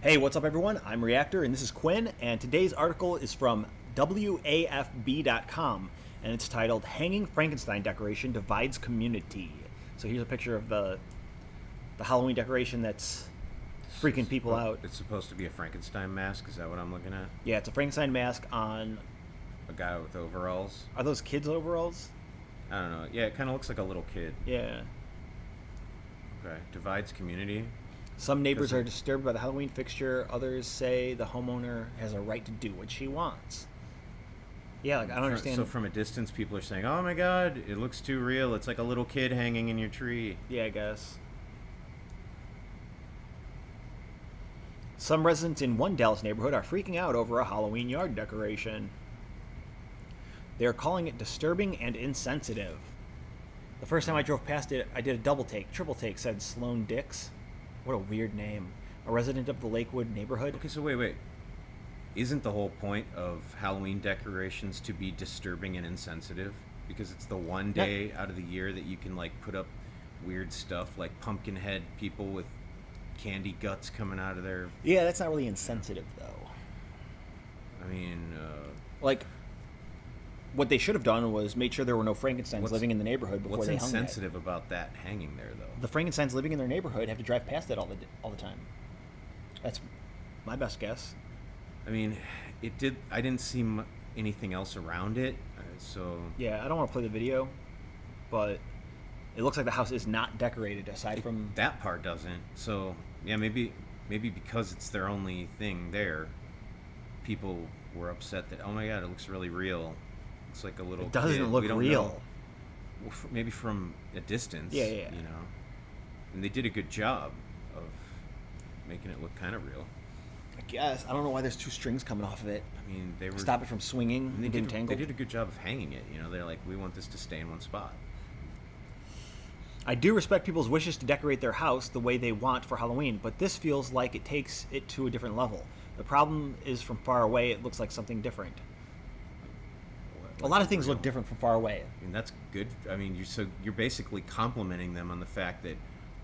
Hey, what's up, everyone? I'm Reactor, and this is Quinn, and today's article is from WAFB.com, and it's titled Hanging Frankenstein Decoration Divides Community. So here's a picture of the Halloween decoration that's freaking people out. It's supposed to be a Frankenstein mask, is that what I'm looking at? Yeah, it's a Frankenstein mask on... A guy with overalls? Are those kids' overalls? I don't know. Yeah, it kind of looks like a little kid. Yeah. Okay. Divides community. Some neighbors are disturbed by the Halloween fixture. Others say the homeowner has a right to do what she wants. Yeah, like, I don't understand. So from a distance, people are saying, oh my god, it looks too real. It's like a little kid hanging in your tree. Yeah, I guess. Some residents in one Dallas neighborhood are freaking out over a Halloween yard decoration. They are calling it disturbing and insensitive. The first time I drove past it, I did a double take. Triple take, said Sloan Dix. What a weird name. A resident of the Lakewood neighborhood. Okay, so wait. Isn't the whole point of Halloween decorations to be disturbing and insensitive? Because it's the one day out of the year that you can, like, put up weird stuff, like pumpkin head people with candy guts coming out of their... Yeah, that's not really insensitive, though. I mean, like, what they should have done was made sure there were no Frankensteins living in the neighborhood before they hung it. What's insensitive about that hanging there, though? The Frankensteins living in their neighborhood have to drive past it all the time. That's my best guess. I mean, I didn't see anything else around it, so... Yeah, I don't want to play the video, but it looks like the house is not decorated aside from... That part doesn't. So, yeah, maybe because it's their only thing there, people were upset that, oh my god, it looks really real. It's like a little It doesn't kid. look We don't real. know. Well, maybe from a distance. Yeah. You know, and they did a good job of making it look kind of real. I guess. I don't know why there's two strings coming off of it. I mean, they were... Stop it from swinging and getting tangled. They did a good job of hanging it. You know, they're like, we want this to stay in one spot. I do respect people's wishes to decorate their house the way they want for Halloween, but this feels like it takes it to a different level. The problem is from far away, it looks like something different. A lot of things look different from far away. I mean, that's good. I mean, you're basically complimenting them on the fact that,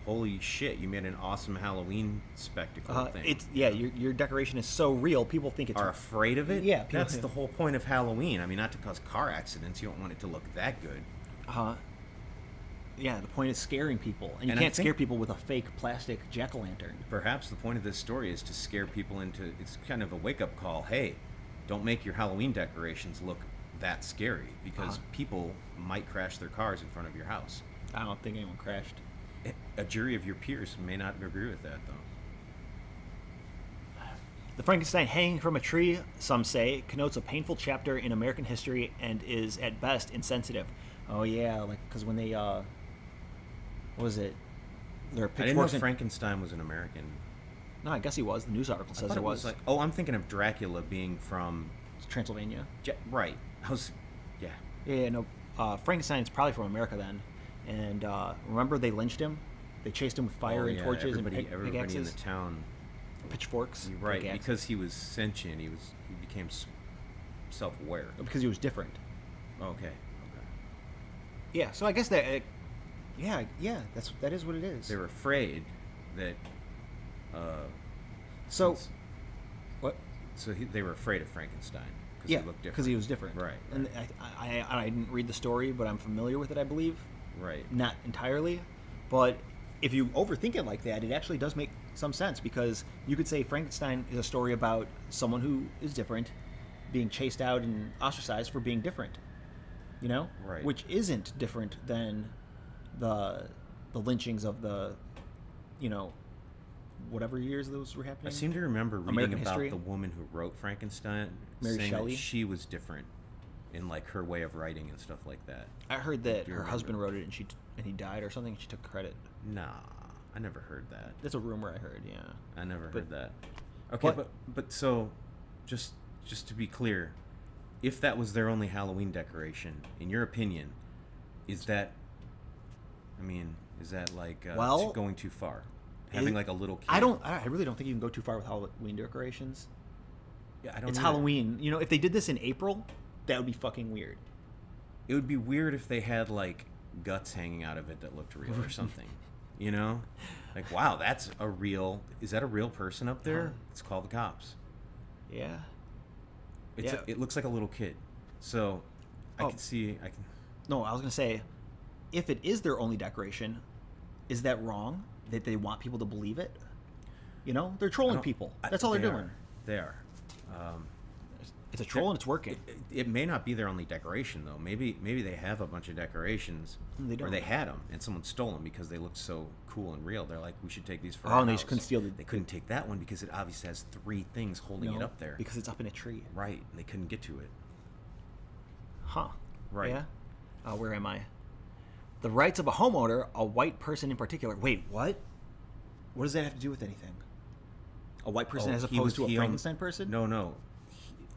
holy shit, you made an awesome Halloween spectacle thing. Your decoration is so real, people think it's... Are afraid of it? Yeah. That's the whole point of Halloween. I mean, not to cause car accidents. You don't want it to look that good. Yeah, the point is scaring people. And you can't scare people with a fake plastic jack-o'-lantern. Perhaps the point of this story is to scare people into... It's kind of a wake-up call. Hey, don't make your Halloween decorations look that scary, because people might crash their cars in front of your house. I don't think anyone crashed. A jury of your peers may not agree with that, though. The Frankenstein hanging from a tree, some say, connotes a painful chapter in American history and is, at best, insensitive. Oh, yeah, like, because when they, what was it? Their I didn't know Frankenstein was an American. No, I guess he was. The news article says it was. Like, oh, I'm thinking of Dracula being from... Transylvania. Right. Yeah, no. Frankenstein is probably from America then. And remember they lynched him? They chased him with fire and torches and everybody in the town. Pitchforks. You're right, because he was sentient. He became self-aware. Because he was different. Okay. Yeah, so I guess that... that is what it is. They were afraid that... What? So they were afraid of Frankenstein. Yeah, because he was different. Right. And I didn't read the story, but I'm familiar with it, I believe. Right. Not entirely. But if you overthink it like that, it actually does make some sense, because you could say Frankenstein is a story about someone who is different being chased out and ostracized for being different. You know? Right. Which isn't different than the lynchings of the, whatever years those were happening. I seem to remember reading American about history. The woman who wrote Frankenstein, Mary saying Shelley? that she was different in, like, her way of writing and stuff like that. I heard that her husband wrote it and he died or something, and she took credit. Nah, I never heard that. That's a rumor I heard, yeah. I never heard that. Okay, but so, just to be clear, if that was their only Halloween decoration, in your opinion, is that like going too far? Having like a little kid? I really don't think you can go too far with Halloween decorations. Yeah, I don't. It's Halloween. You know, if they did this in April, that would be fucking weird. It would be weird if they had like guts hanging out of it that looked real or something. You know, like wow, that's a real. Is that a real person up there? Let's call the cops. Yeah. It looks like a little kid. So I can see. I can. No, I was gonna say, if it is their only decoration, is that wrong? That they want people to believe it? You know, they're trolling people. That's all they're doing. They are. It's a troll and it's working. It may not be their only decoration though. Maybe they have a bunch of decorations, or they had them and someone stole them because they looked so cool and real. They're like, we should take these for. And they just couldn't steal They couldn't take that one because it obviously has 3 things holding it up there. Because it's up in a tree. Right, and they couldn't get to it. Huh. Right. Yeah. Where am I? The rights of a homeowner, a white person in particular. Wait, what? What does that have to do with anything? A white person as opposed to a Frankenstein person? No.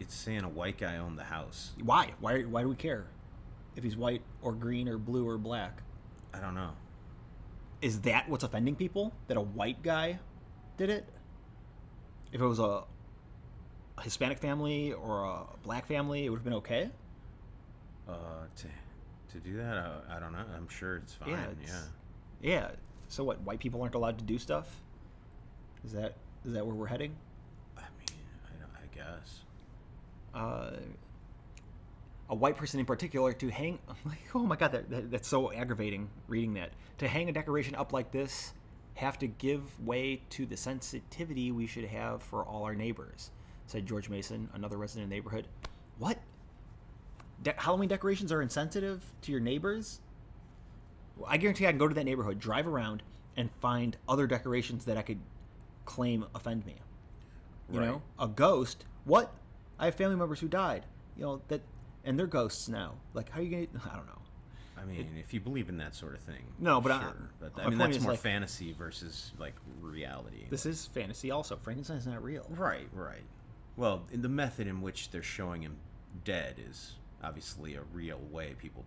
It's saying a white guy owned the house. Why? Why do we care? If he's white or green or blue or black? I don't know. Is that what's offending people? That a white guy did it? If it was a Hispanic family or a black family, it would have been okay? To do that, I don't know. I'm sure it's fine. Yeah. So what? White people aren't allowed to do stuff? Is that where we're heading? I mean, I guess. A white person in particular to hang. Oh my god, that's so aggravating reading that. To hang a decoration up like this, have to give way to the sensitivity we should have for all our neighbors, said George Mason, another resident in the neighborhood. What? Halloween decorations are insensitive to your neighbors? Well, I guarantee I can go to that neighborhood, drive around, and find other decorations that I could claim offend me. You know, a ghost. What? I have family members who died. You know that, and they're ghosts now. Like, how are you gonna? I don't know. I mean, if you believe in that sort of thing. No, but sure. But my I mean, point that's is, more like, fantasy versus like reality. This is fantasy also. Frankenstein's not real. Right. Well, in the method in which they're showing him dead is obviously a real way people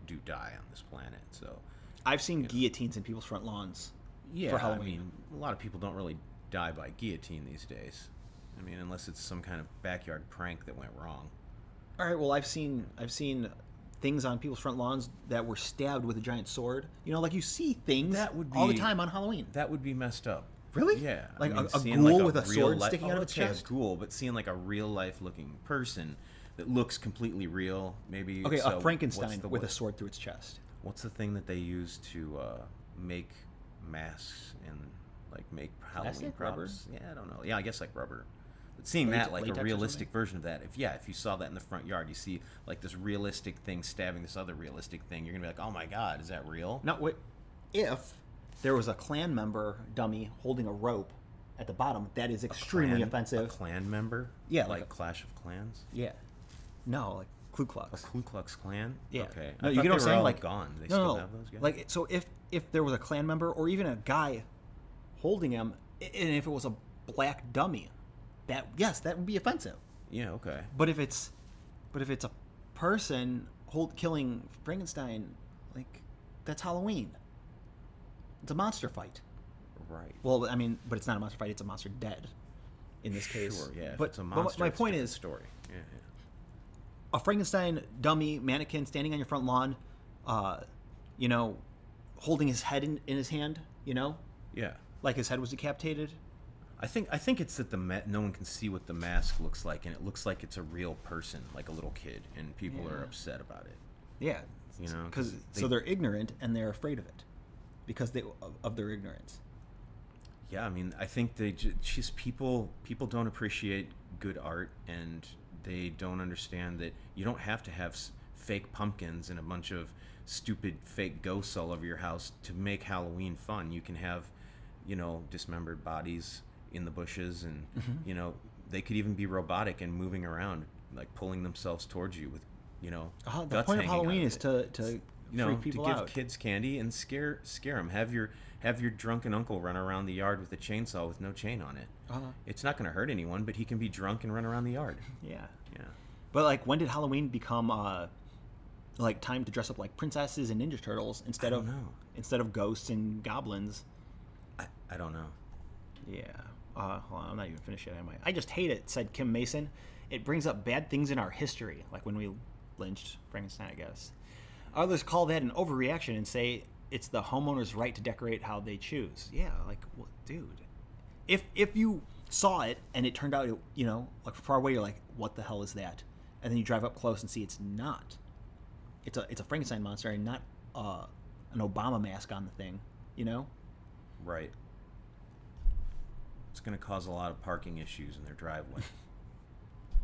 do die on this planet. So I've seen guillotines in people's front lawns. Yeah, for Halloween. I mean, a lot of people don't really die by guillotine these days. I mean, unless it's some kind of backyard prank that went wrong. All right. Well, I've seen things on people's front lawns that were stabbed with a giant sword. You know, like you see things all the time on Halloween. That would be messed up. Really? Yeah. Like I mean, a seeing ghoul like with a sword sticking out of its okay, chest? A ghoul, but seeing like a real life looking person that looks completely real, maybe. Okay, so a Frankenstein with a sword through its chest. What's the thing that they use to make masks and like make Halloween props? Yeah, I don't know. Yeah, I guess like rubber. But seeing that, like a realistic version of that, if you saw that in the front yard, you see like this realistic thing stabbing this other realistic thing, you're gonna be like, oh my god, is that real? Not what if there was a Klan member dummy holding a rope at the bottom? That is extremely offensive. A Klan member? Yeah, like Clash of Clans? Yeah. No, like Ku Klux. A Ku Klux Klan? Yeah. Okay. No, you get what I'm saying? Like gone. They no, still have those guys? Like so, if there was a Klan member or even a guy holding him, and if it was a black dummy, that would be offensive. Yeah. Okay. But if it's a person killing Frankenstein, like that's Halloween. It's a monster fight. Right. Well, I mean, but it's not a monster fight. It's a monster dead. In this case. Sure. Yeah. But, it's a monster, my point is, story. Yeah. A Frankenstein dummy mannequin standing on your front lawn, you know, holding his head in his hand, you know? Yeah. Like his head was decapitated. I think it's that no one can see what the mask looks like, and it looks like it's a real person, like a little kid, and people are upset about it. Yeah. You know, because so they're ignorant and they're afraid of it because of their ignorance. Yeah, I mean, I think they just people don't appreciate good art, and they don't understand that you don't have to have fake pumpkins and a bunch of stupid fake ghosts all over your house to make Halloween fun. You can have, you know, dismembered bodies in the bushes, and you know, they could even be robotic and moving around, like pulling themselves towards you with, you know, the point of Halloween is to freak people to give out. kids candy and scare them. Have your drunken uncle run around the yard with a chainsaw with no chain on it. It's not going to hurt anyone, but he can be drunk and run around the yard. Yeah. But like, when did Halloween become like time to dress up like princesses and Ninja Turtles instead of ghosts and goblins? I don't know. Yeah. Hold on, I'm not even finished yet, am I? I just hate it, said Kim Mason. It brings up bad things in our history, like when we lynched Frankenstein, I guess. Others call that an overreaction and say it's the homeowner's right to decorate how they choose. Yeah, like, well, dude, if you saw it and it turned out, you know, like far away, you're like, what the hell is that? And then you drive up close and see it's not. It's a Frankenstein monster and not an Obama mask on the thing, you know? Right. It's going to cause a lot of parking issues in their driveway.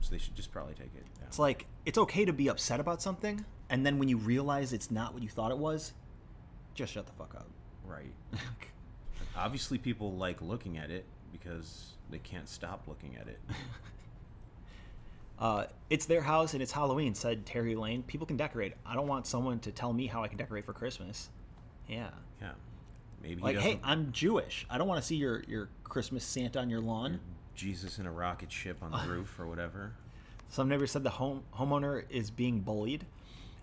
So they should just probably take it down. It's like, it's okay to be upset about something, and then when you realize it's not what you thought it was, just shut the fuck up. Right. Obviously, people like looking at it because they can't stop looking at it. It's their house and it's Halloween, said Terry Lane. People can decorate. I don't want someone to tell me how I can decorate for Christmas. Yeah. Yeah. Maybe he Like, hey, doesn't- I'm Jewish. I don't want to see your Christmas Santa on your lawn. Jesus in a rocket ship on the roof or whatever. Some neighbors said the homeowner is being bullied.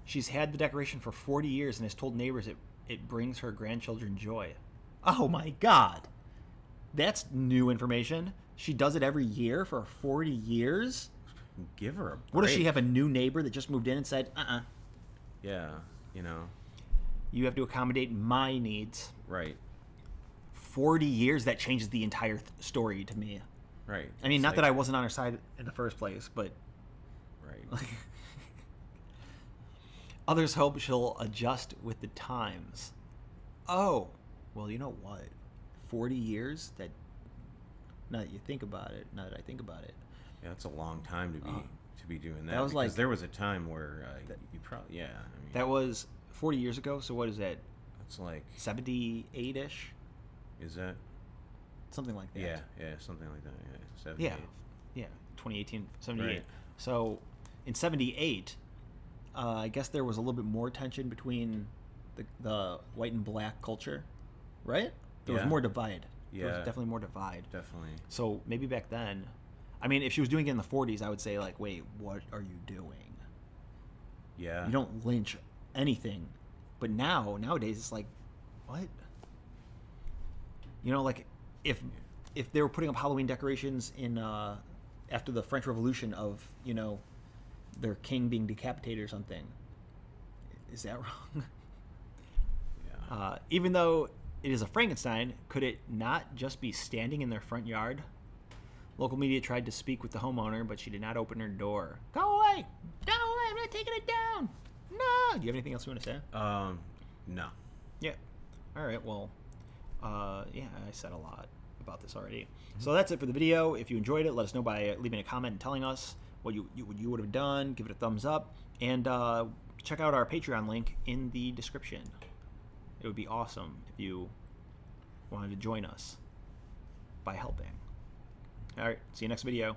She's had the decoration for 40 years and has told neighbors it brings her grandchildren joy. Oh my God. That's new information. She does it every year for 40 years? Give her a break. What does she have, a new neighbor that just moved in and said, Yeah, you know. you have to accommodate my needs? Right. 40 years, that changes the entire story to me. Right. I mean, It's not that I like- wasn't on her side in the first place, but Right. others hope she'll adjust with the times. Oh, well, you know what? 40 years? That, now that I think about it. Yeah, it's a long time to be doing that. that was because like- there was a time where you probably I mean That was 40 years ago, so what is that? it's like 78-ish? is that Something like that. yeah something like that yeah 78. Yeah, 2018, 78. Right. So in 78, I guess there was a little bit more tension between the white and black culture, right? There was Yeah. more divide. There was Yeah. definitely more divide. Definitely. So maybe back then, I mean, if she was doing it in the 40s, I would say, like, wait, what are you doing? Yeah. You don't lynch anything. But nowadays, it's like, what? You know, like, if they were putting up Halloween decorations in after the French Revolution of, you know, their king being decapitated or something, is that wrong? Yeah. Even though it is a Frankenstein, could it not just be standing in their front yard? Local media tried to speak with the homeowner, but she did not open her door. Go away! Go away! I'm not taking it down! No! Do you have anything else you want to say? No. Yeah. All right. Well, yeah, I said a lot about this already. So that's it for the video. If you enjoyed it, let us know by leaving a comment and telling us what you would have done. Give it a thumbs up, and check out our Patreon link in the description. It would be awesome if you wanted to join us by helping. All right. See you next video.